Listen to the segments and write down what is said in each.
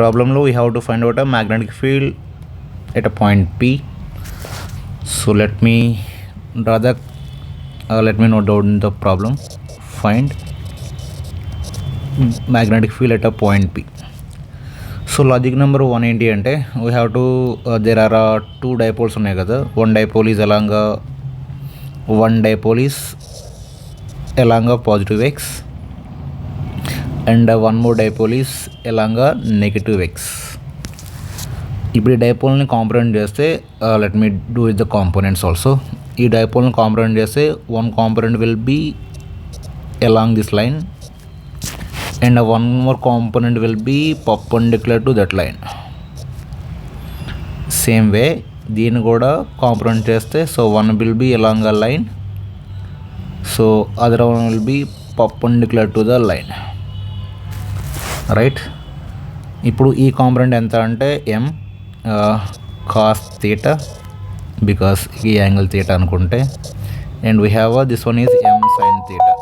Problemలో we have to find out a magnetic field at a point P. So let me note down the problem. Find magnetic field at a point P. So logic number 1 ఏంటి అంటే we have to there are two dipoles ఉన్నాయి కదా. One dipole is along a positive x and one more dipole is along a negative x. ఇప్పుడు ఈ డైపోల్ని component చేస్తే let me do with the components also. ఈ డైపోల్ని component చేస్తే one component will be along this line and one more component will be perpendicular to that line. Same way దీన్ని కూడా component చేస్తే so one will be along a line, so other one will be perpendicular to the line, right. ఇప్పుడు ఈ component ఎంత అంటే m cos theta because ఈ angle theta అనుకుంటే, and we have this one is m sin theta.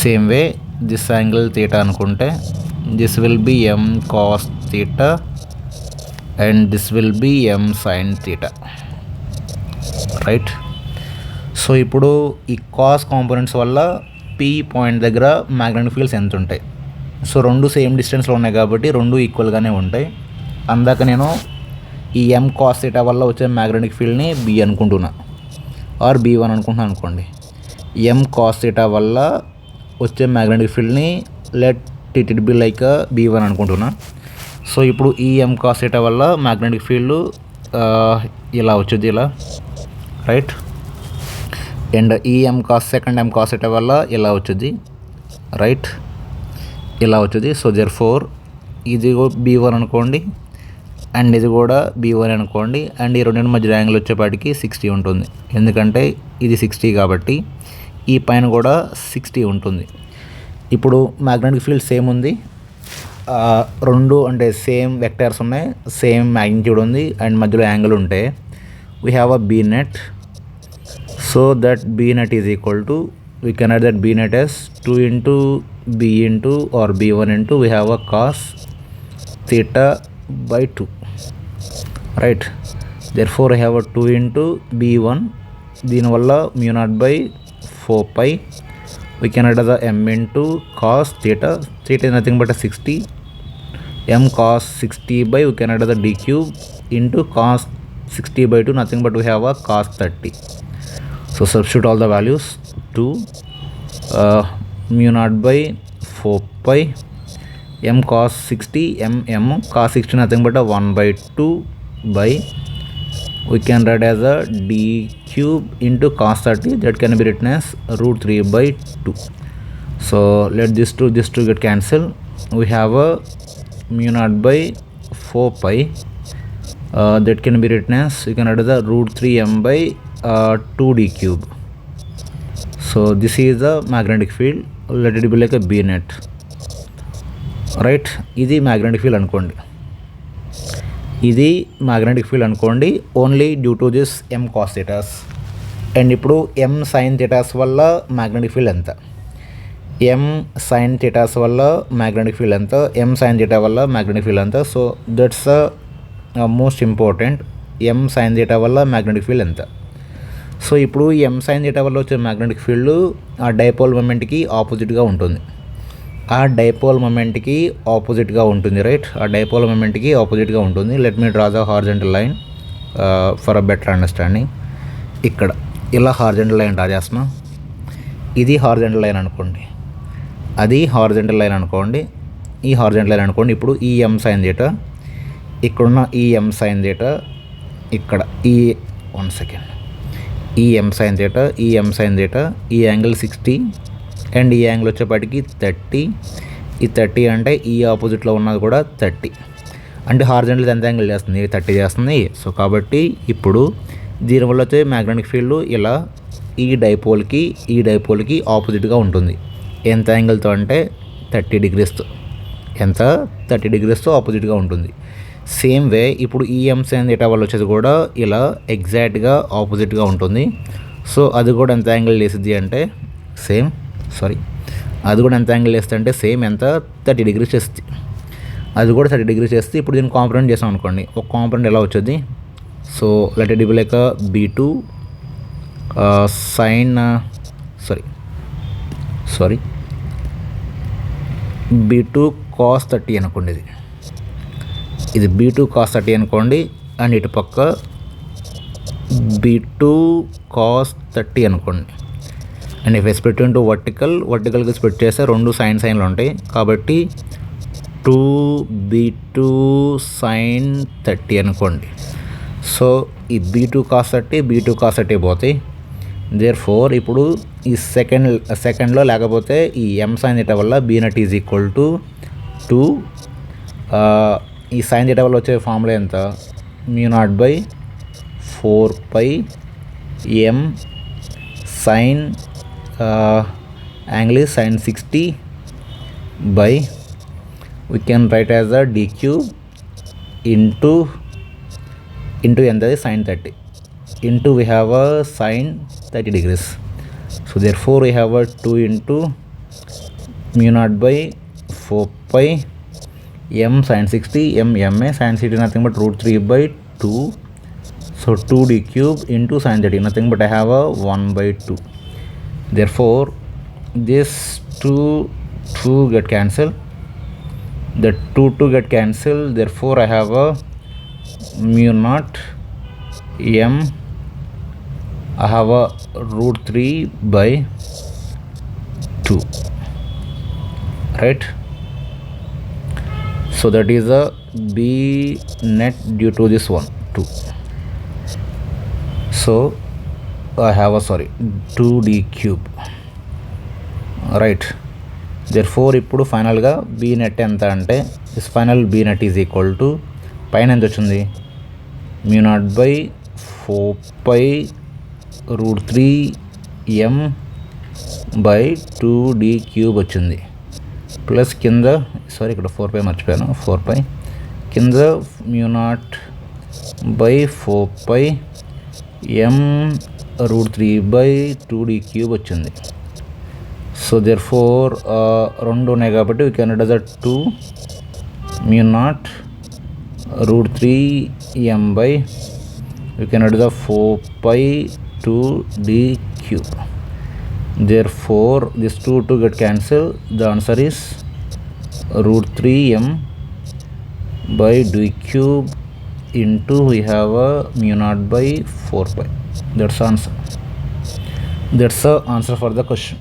Same way this angle theta అనుకుంటే this will be m cos theta and this will be m sin theta, right. So ఇప్పుడు ఈ cos components వల్ల p point దగ్గర magnetic fields ఎంత ఉంటాయి? So రెండు same డిస్టెన్స్లో ఉన్నాయి కాబట్టి రెండు ఈక్వల్గానే ఉంటాయి. అందాక నేను ఈ m cos theta వల్ల వచ్చే మ్యాగ్నెటిక్ ఫీల్డ్ని b అనుకుంటున్నా ఆర్ b1 అనుకుంటున్నాను అనుకోండి. m cos theta వల్ల వచ్చే మ్యాగ్నెటిక్ ఫీల్డ్ని let it be like b1 అనుకుంటున్నా. సో ఇప్పుడు ఈ m cos theta వల్ల మ్యాగ్నెటిక్ ఫీల్డ్ ఇలా వచ్చేది ఇలా, రైట్. అండ్ ఈ సెకండ్ m cos theta వల్ల ఇలా వచ్చేది, రైట్, ఇలా వచ్చేది. సో దేర్ఫోర్ ఇది b1 అనుకోండి అండ్ ఇది కూడా b1 అనుకోండి, అండ్ ఈ రెండింటి మధ్య యాంగిల్ వచ్చేపాటికి 60 ఉంటుంది, ఎందుకంటే ఇది 60 కాబట్టి ఈ పైన కూడా 60 ఉంటుంది. ఇప్పుడు మ్యాగ్నెటిక్ ఫీల్డ్ సేమ్ ఉంది, రెండు అంటే సేమ్ వెక్టర్స్ ఉన్నాయి, సేమ్ మ్యాగ్నిట్యూడ్ ఉంది అండ్ మధ్యలో యాంగిల్ ఉంటే we have a b net. So that b net is equal to, we can add that b net as 2 into b into or b1 into we have a cos theta by 2, right. Therefore I have a 2 into b1, దీనివల్ల mu naught by 4 pi. We can add the m into cos theta. Theta is nothing but a 60, m cos 60 by we can add the d cube into cos 60 by 2, nothing but we have a cos 30. So substitute all the values. 2 mu naught by 4 pi m cos 60 m cos 60 nothing but a 1 by 2 by we can write as a d cube into cos 30, that can be written as root 3 by 2. So let this two get cancelled. We have a mu naught by 4 pi that can be written as we can add the root 3 m by 2d cube. So this is the magnetic field, let it be like a b net, right. ఇది magnetic field అనుకోండి, ఇది magnetic field అనుకోండి only due to this m cos theta's. And ఇప్పుడు m sin theta's వల్ల magnetic field ఎంత? m sin theta's వల్ల magnetic field ఎంత? m sin theta వల్ల మ్యాగ్నెటిక్ ఫీల్డ్ ఎంత? So that's most important, m sin theta వల్ల magnetic field ఎంత? So ఇప్పుడు ఈ m sin theta వల్ల వచ్చే మ్యాగ్నెటిక్ ఫీల్డ్ ఆ డైపోల్ మొమెంట్కి ఆపోజిట్గా ఉంటుంది, ఆ డైపోల్ మొమెంట్కి ఆపోజిట్గా ఉంటుంది, రైట్. ఆ డైపోల్ మొమెంట్కి ఆపోజిట్గా ఉంటుంది. Let me draw the horizontal line for a better understanding. ఇక్కడ ఇలా హారిజంటల్ లైన్ డ్రా చేస్తున్నా, ఇది హారిజంటల్ లైన్ అనుకోండి, అది హారిజంటల్ లైన్ అనుకోండి, ఈ హారిజంటల్ లైన్ అనుకోండి. ఇప్పుడు ఈ m sin theta, ఇక్కడున్న ఈ m sin theta, ఇక్కడ ఈ 1 సెకండ్, ఈ m sin theta, ఈ m sin theta, ఈ యాంగిల్ 60 అండ్ ఈ యాంగిల్ వచ్చేపాటికి 30. ఈ 30 అంటే ఈ ఆపోజిట్లో ఉన్నది కూడా 30, అంటే హారిజంటల్ ఎంత యాంగిల్ చేస్తుంది? 30 చేస్తుంది. సో కాబట్టి ఇప్పుడు దీనివల్ల వచ్చే మ్యాగ్నెటిక్ ఫీల్డ్ ఇలా ఈ డైపోల్కి ఆపోజిట్గా ఉంటుంది. ఎంత యాంగిల్తో అంటే 30 degreesతో, ఎంత 30 degreesతో ఆపోజిట్గా ఉంటుంది. సేమ్ వే ఇప్పుడు ఈ m sin theta వల్ల వచ్చేది కూడా ఇలా ఎగ్జాక్ట్గా ఆపోజిట్గా ఉంటుంది. సో అది కూడా ఎంత యాంగిల్ వేసిద్ది అంటే అది కూడా ఎంత యాంగిల్ వేస్తుంది అంటే సేమ్ ఎంత 30 degrees చేస్తుంది. అది కూడా 30 డిగ్రీ చేస్తే ఇప్పుడు దీన్ని కాంపొనెంట్ చేసాం అనుకోండి, ఒక కాంపొనెంట్ ఎలా వచ్చేది. So let it be like b2 sine sorry b2 cos 30 అనుకోండి. ఇది b2 cos 30 అనుకోండి, అండ్ ఇటు పక్క b2 cos 30 అనుకోండి. అండ్ ఇఫ్ స్ప్లిట్ ఇంటూ వర్టికల్కి స్ప్లిట్ చేస్తే రెండు సైన్లు ఉంటాయి, కాబట్టి 2b2 sin 30 అనుకోండి. సో ఈ b2 cos 30 b2 cos 30 పోతాయి. దేర్ఫోర్ ఇప్పుడు ఈ సెకండ్లో లేకపోతే ఈ m sin θ వల్ల b not is equal to 2. ఈ sin θ వల్ల వచ్చే ఫార్ములా ఎంత, μ0/4π m sin angle is sin 60 by we can write as a d cube into ఎంత sin 30 into we have a sin 30 degrees. So therefore we have a 2 into μ0/4π m sin 60 ma sin 60 nothing but √3/2. So 2d cube into sin 30 nothing but I have a 1/2. Therefore this 2 get cancelled, the 2 get cancelled. Therefore I have a μ0 m, I have a √3/2, right? So that is a b net due to this one 2. So I have a 2d cube, right? Therefore ఇప్పుడు ఫైనల్గా b net ఎంత అంటే this final b net is equal to పైన ఎంత వచ్చింది, μ0/4π √3m/2d cube వచ్చింది, plus కింద ఇక్కడ 4π మర్చిపోయాను, 4π కింద μ0/4π m √3/2d క్యూబ్ వచ్చింది. సో దేర్ఫోర్ రెండు ఉన్నాయి కాబట్టి we can write as 2 μ0 √3m we can write the 4π2d cube. Therefore this 2 get cancelled. The answer is √3m/d cube into we have a μ0/4π. That's the answer for the question.